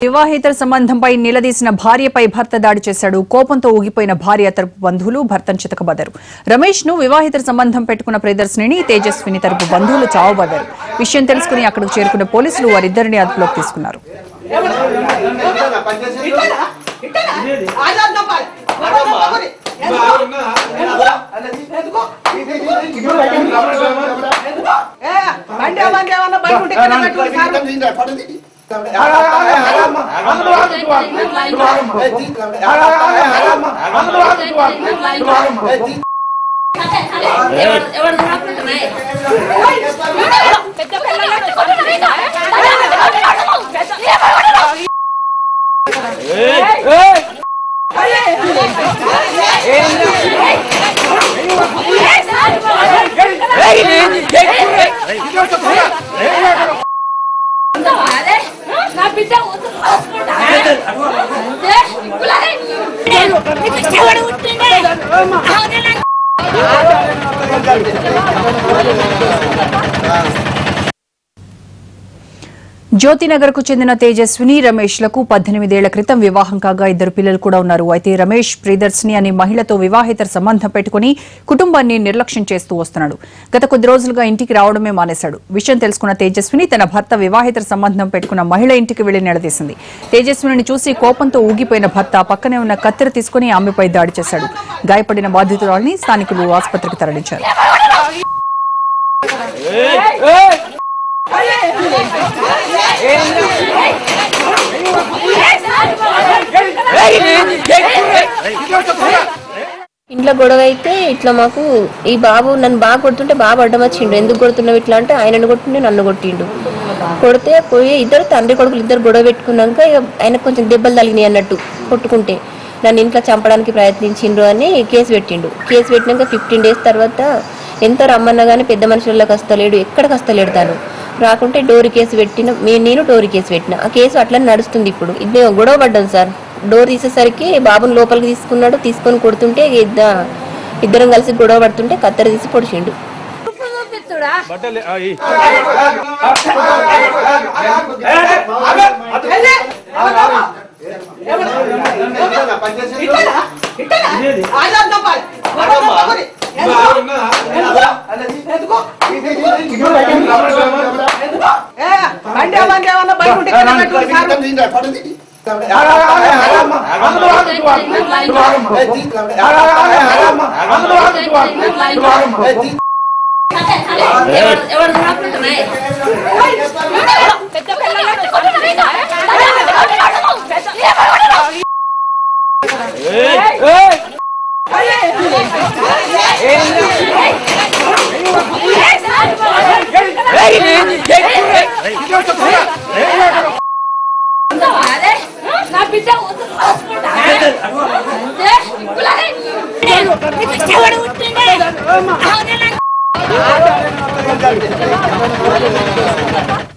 వివాహేతర సంబంధంపై నిలదీసిన భార్యపై భర్త దాడి చేశాడు. కోపంతో ఊగిపోయిన భార్య తరపు బంధువులు భర్తను చితకబడ్డారు. రమేష్ ను వివాహేతర సంబంధం పెట్టుకున్న ప్రియదర్శిని తేజస్విని తరపు బంధువులు చావబడ్డారు. విషయం తెలుసుకుని అక్కడికి చేరుకున్న పోలీసులు వారిద్దరిని అదుపులోకి తీసుకున్నారు. జ్యోతినగర్ కు చెందిన తేజస్విని రమేష్ లకు 18 ఏళ్ల క్రితం వివాహం కాగా ఇద్దరు పిల్లలు కూడా ఉన్నారు. అయితే రమేష్ ప్రియదర్శిని అనే మహిళతో వివాహేతర సంబంధం పెట్టుకుని కుటుంబాన్ని నిర్లక్ష్యం చేస్తూ వస్తున్నాడు. గత కొద్ది రోజులుగా ఇంటికి రావడమే మానేశాడు. విషయం తెలుసుకున్న తేజస్విని తన భర్త వివాహేతర సంబంధం పెట్టుకున్న మహిళ ఇంటికి వెళ్లి నిలదీసింది. తేజస్విని చూసి కోపంతో ఊగిపోయిన భర్త పక్కనే ఉన్న కత్తెర తీసుకుని ఆమెపై దాడి చేశాడు. గాయపడిన బాధితురాలిని స్థానికులు ఆసుపత్రికి తరలించారు. ఇంట్లో గొడవ అయితే ఇట్లా మాకు ఈ బాబు నన్ను బాగా కొడుతుంటే బాబు అడ్డం వచ్చిండు. ఎందుకు కొడుతున్నావు ఇట్లా అంటే ఆయనను కొట్టిండు, నన్ను కొట్టిండు. కొడితే పోయి ఇద్దరు తండ్రి కొడుకులు ఇద్దరు గొడవ పెట్టుకున్నాక ఆయనకు కొంచెం దెబ్బలు తగినాయి అన్నట్టు కొట్టుకుంటే నన్ను ఇంట్లో చంపడానికి ప్రయత్నించిండ్రు అని కేసు పెట్టిండు. కేసు పెట్టినాక 15 days తర్వాత ఎంత రమ్మన్నా కానీ పెద్ద మనుషులకు వస్తలేడు, ఎక్కడికి వస్తలేడు. తను రాకుంటే డోర్ కేసు పెట్టిన నేను డోర్ కేసు పెట్టిన. ఆ కేసు అట్లా నడుస్తుంది. ఇప్పుడు ఇది గొడవ పడ్డాం సార్. డోర్ తీసేసరికి బాబుని లోపలికి తీసుకున్నాడు. తీసుకొని కొడుతుంటే ఇద్దరం కలిసి గొడవ పడుతుంటే కత్తెర తీసి పొడిచిండు. Thank you.